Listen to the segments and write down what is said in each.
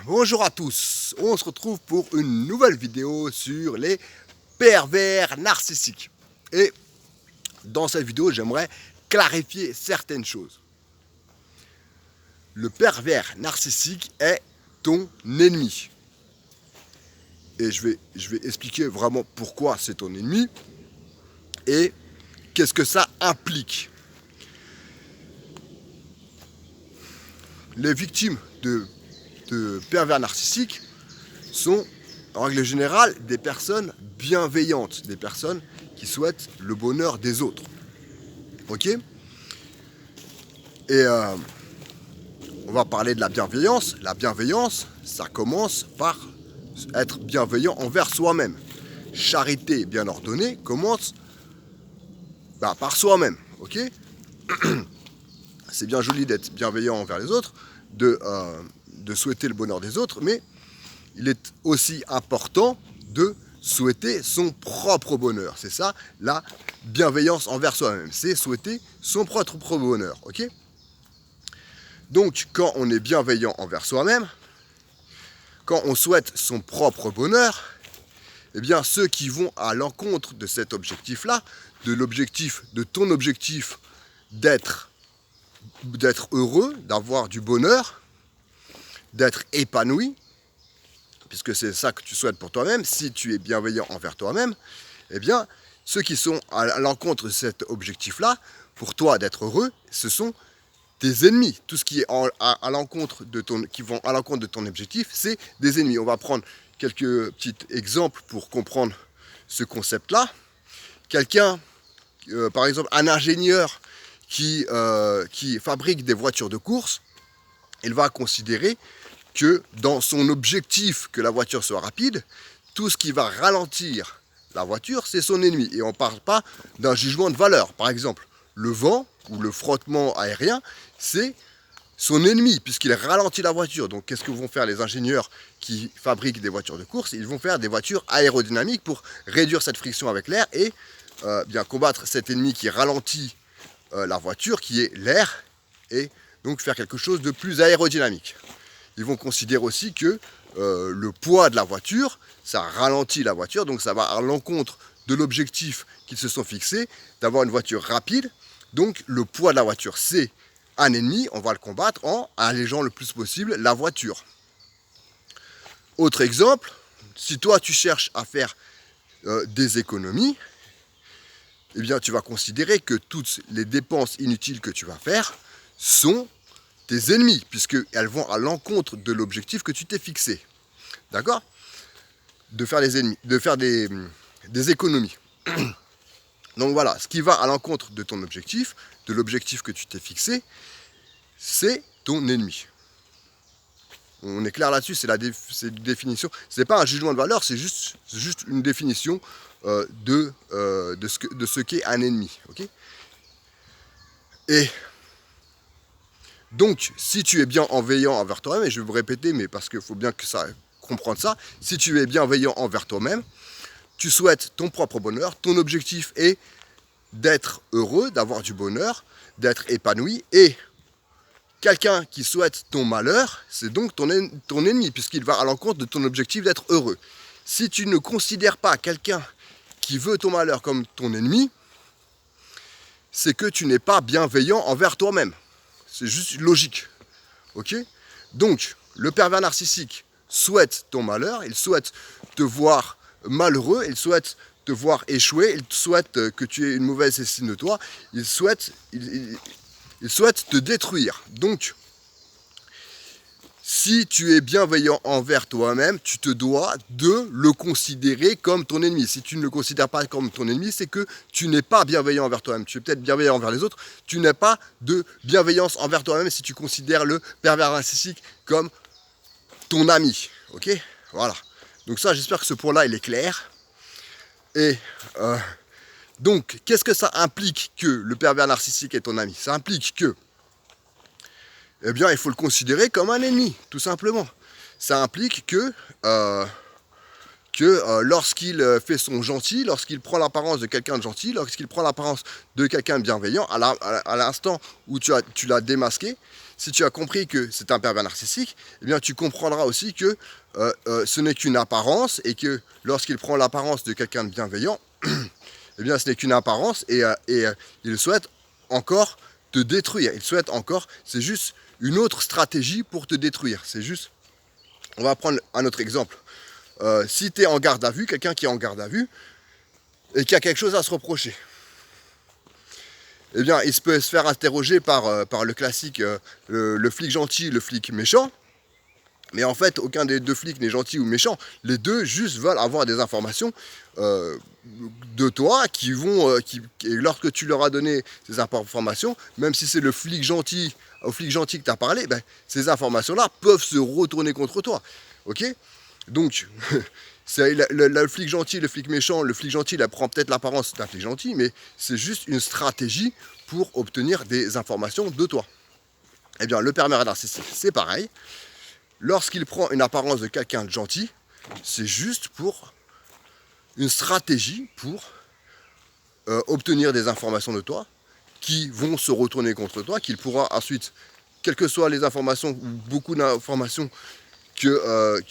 Bonjour à tous, on se retrouve pour une nouvelle vidéo sur les pervers narcissiques. Et dans cette vidéo, j'aimerais clarifier certaines choses. Le pervers narcissique est ton ennemi. Et je vais expliquer vraiment pourquoi c'est ton ennemi et qu'est-ce que ça implique. Les victimes de pervers narcissiques sont en règle générale des personnes bienveillantes, des personnes qui souhaitent le bonheur des autres. Ok? Et on va parler de la bienveillance. La bienveillance, ça commence par être bienveillant envers soi-même. Charité bien ordonnée commence par soi-même. Ok? C'est bien joli d'être bienveillant envers les autres, de souhaiter le bonheur des autres, mais il est aussi important de souhaiter son propre bonheur. C'est ça, la bienveillance envers soi-même. C'est souhaiter son propre bonheur. Ok? Donc, quand on est bienveillant envers soi-même, quand on souhaite son propre bonheur, eh bien, ceux qui vont à l'encontre de cet objectif-là, de ton objectif d'être heureux, d'avoir du bonheur, d'être épanoui, puisque c'est ça que tu souhaites pour toi-même, si tu es bienveillant envers toi-même, eh bien, ceux qui sont à l'encontre de cet objectif-là, pour toi d'être heureux, ce sont tes ennemis. Tout ce qui est à l'encontre qui vont à l'encontre de ton objectif, c'est des ennemis. On va prendre quelques petits exemples pour comprendre ce concept-là. Quelqu'un, par exemple, un ingénieur qui fabrique des voitures de course, il va considérer que dans son objectif que la voiture soit rapide, tout ce qui va ralentir la voiture, c'est son ennemi. Et on ne parle pas d'un jugement de valeur. Par exemple, le vent ou le frottement aérien, c'est son ennemi, puisqu'il ralentit la voiture. Donc qu'est-ce que vont faire les ingénieurs qui fabriquent des voitures de course? Ils vont faire des voitures aérodynamiques pour réduire cette friction avec l'air et bien combattre cet ennemi qui ralentit la voiture, qui est l'air, et donc faire quelque chose de plus aérodynamique. Ils vont considérer aussi que le poids de la voiture, ça ralentit la voiture, donc ça va à l'encontre de l'objectif qu'ils se sont fixés, d'avoir une voiture rapide. Donc le poids de la voiture, c'est un ennemi, on va le combattre en allégeant le plus possible la voiture. Autre exemple, si toi tu cherches à faire des économies, eh bien tu vas considérer que toutes les dépenses inutiles que tu vas faire sont tes ennemis, puisqu'elles vont à l'encontre de l'objectif que tu t'es fixé. D'accord? De faire des économies. Donc voilà, ce qui va à l'encontre de ton objectif, de l'objectif que tu t'es fixé, c'est ton ennemi. On est clair là-dessus, c'est une définition. Ce n'est pas un jugement de valeur, c'est juste une définition de ce qu'est un ennemi. Okay? Et donc, si tu es bienveillant envers toi-même, et je vais vous répéter, mais parce qu'il faut bien que ça comprendre ça, si tu es bienveillant envers toi-même, tu souhaites ton propre bonheur, ton objectif est d'être heureux, d'avoir du bonheur, d'être épanoui, et quelqu'un qui souhaite ton malheur, c'est donc ton ennemi, puisqu'il va à l'encontre de ton objectif d'être heureux. Si tu ne considères pas quelqu'un qui veut ton malheur comme ton ennemi, c'est que tu n'es pas bienveillant envers toi-même. C'est juste logique. Ok? Donc, le pervers narcissique souhaite ton malheur, il souhaite te voir malheureux, il souhaite te voir échouer, il souhaite que tu aies une mauvaise estime de toi, il souhaite te détruire. Donc, si tu es bienveillant envers toi-même, tu te dois de le considérer comme ton ennemi. Si tu ne le considères pas comme ton ennemi, c'est que tu n'es pas bienveillant envers toi-même. Tu es peut-être bienveillant envers les autres, tu n'as pas de bienveillance envers toi-même si tu considères le pervers narcissique comme ton ami. Ok? Voilà. Donc ça, j'espère que ce point-là, il est clair. Et donc, qu'est-ce que ça implique que le pervers narcissique est ton ami? Ça implique que eh bien, il faut le considérer comme un ennemi, tout simplement. Ça implique que lorsqu'il fait son gentil, lorsqu'il prend l'apparence de quelqu'un de gentil, lorsqu'il prend l'apparence de quelqu'un de bienveillant, à l'instant où tu l'as démasqué, si tu as compris que c'est un pervers narcissique, eh bien tu comprendras aussi que ce n'est qu'une apparence et que lorsqu'il prend l'apparence de quelqu'un de bienveillant, eh bien ce n'est qu'une apparence et il souhaite encore te détruire. Il souhaite encore, c'est juste une autre stratégie pour te détruire. C'est juste, on va prendre un autre exemple. Si tu es en garde à vue, quelqu'un qui est en garde à vue et qui a quelque chose à se reprocher, eh bien, il peut se faire interroger par le classique, le flic gentil, le flic méchant. Mais en fait, aucun des deux flics n'est gentil ou méchant. Les deux juste veulent avoir des informations de toi qui vont, et lorsque tu leur as donné ces informations, même si c'est le flic gentil, au flic gentil que tu as parlé, ben, ces informations-là peuvent se retourner contre toi. Ok? Donc, c'est le flic gentil, le flic méchant. Le flic gentil, il prend peut-être l'apparence d'un flic gentil, mais c'est juste une stratégie pour obtenir des informations de toi. Eh bien, le pervers narcissique, c'est pareil. Lorsqu'il prend une apparence de quelqu'un de gentil, c'est juste pour une stratégie pour obtenir des informations de toi qui vont se retourner contre toi, qu'il pourra ensuite, quelles que soient les informations, ou beaucoup d'informations quelle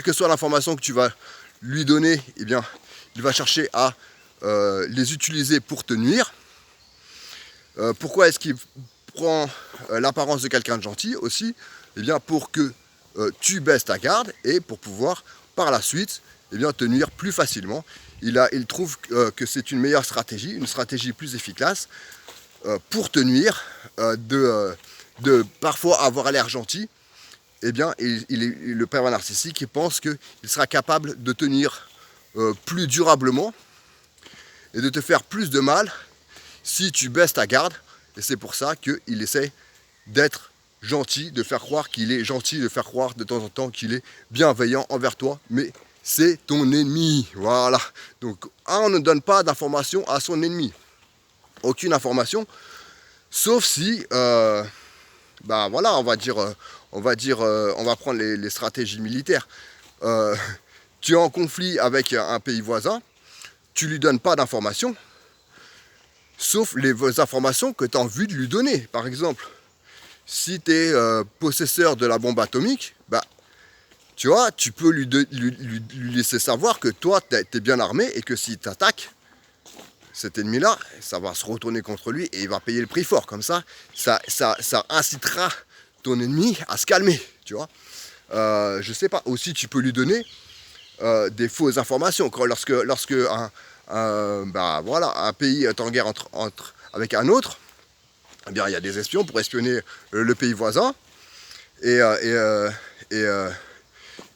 que soit l'information que tu vas lui donner, eh bien, il va chercher à les utiliser pour te nuire. Pourquoi est-ce qu'il prend l'apparence de quelqu'un de gentil aussi? Eh bien, pour que tu baisses ta garde et pour pouvoir, par la suite, eh bien, te nuire plus facilement. Il trouve que c'est une meilleure stratégie, une stratégie plus efficace pour te nuire, de parfois avoir l'air gentil. Eh bien, le pervers narcissique il pense qu'il sera capable de te nuire plus durablement et de te faire plus de mal si tu baisses ta garde. Et c'est pour ça qu'il essaie d'être gentil, de faire croire qu'il est gentil, de faire croire de temps en temps qu'il est bienveillant envers toi, mais c'est ton ennemi. Voilà. Donc, on ne donne pas d'informations à son ennemi. Aucune information, sauf si, bah voilà, on va prendre les stratégies militaires. Tu es en conflit avec un pays voisin, tu lui donnes pas d'informations, sauf les informations que tu as envie de lui donner. Par exemple, si tu es possesseur de la bombe atomique, bah, tu vois, tu peux lui laisser savoir que toi, tu es bien armé et que s'il t'attaque, cet ennemi-là, ça va se retourner contre lui et il va payer le prix fort. Comme ça incitera ton ennemi à se calmer, tu vois. Je sais pas, aussi tu peux lui donner des fausses informations. Lorsque un pays est en guerre avec un autre, eh bien, il y a des espions pour espionner le pays voisin.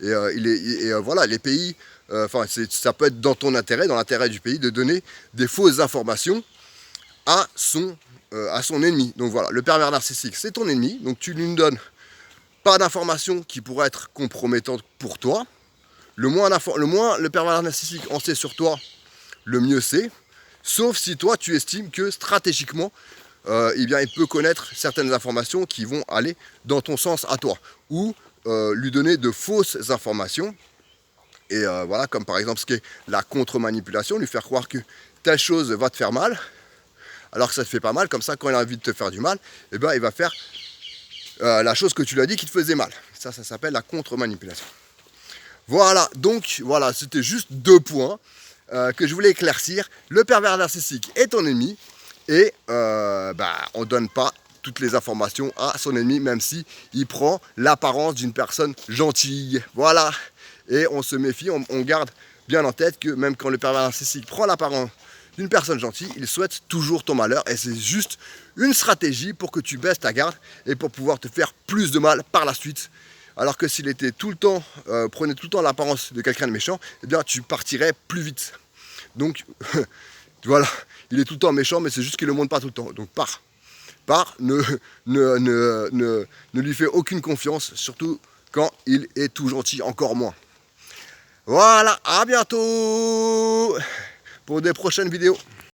Voilà, les pays, ça peut être dans ton intérêt, dans l'intérêt du pays, de donner des fausses informations à son ennemi. Donc voilà, le pervers narcissique, c'est ton ennemi. Donc tu lui ne donnes pas d'informations qui pourraient être compromettantes pour toi. Le moins le pervers narcissique en sait sur toi, le mieux c'est. Sauf si toi, tu estimes que stratégiquement, eh bien, il peut connaître certaines informations qui vont aller dans ton sens à toi. Ou lui donner de fausses informations. Et voilà, comme par exemple ce qui est la contre-manipulation, lui faire croire que telle chose va te faire mal, alors que ça te fait pas mal. Comme ça, quand il a envie de te faire du mal, eh ben, il va faire la chose que tu lui as dit qui te faisait mal. Ça s'appelle la contre-manipulation. Voilà, donc voilà, c'était juste 2 points que je voulais éclaircir. Le pervers narcissique est ton ennemi et on ne donne pas toutes les informations à son ennemi, même si il prend l'apparence d'une personne gentille. Voilà, et on se méfie, on garde bien en tête que même quand le pervers narcissique prend l'apparence d'une personne gentille, il souhaite toujours ton malheur et c'est juste une stratégie pour que tu baisses ta garde et pour pouvoir te faire plus de mal par la suite. Alors que s'il était tout le temps, prenait tout le temps l'apparence de quelqu'un de méchant, eh bien tu partirais plus vite. Donc voilà, il est tout le temps méchant, mais c'est juste qu'il ne le montre pas tout le temps. Donc ne lui fais aucune confiance, surtout quand il est tout gentil, encore moins. Voilà, à bientôt pour des prochaines vidéos.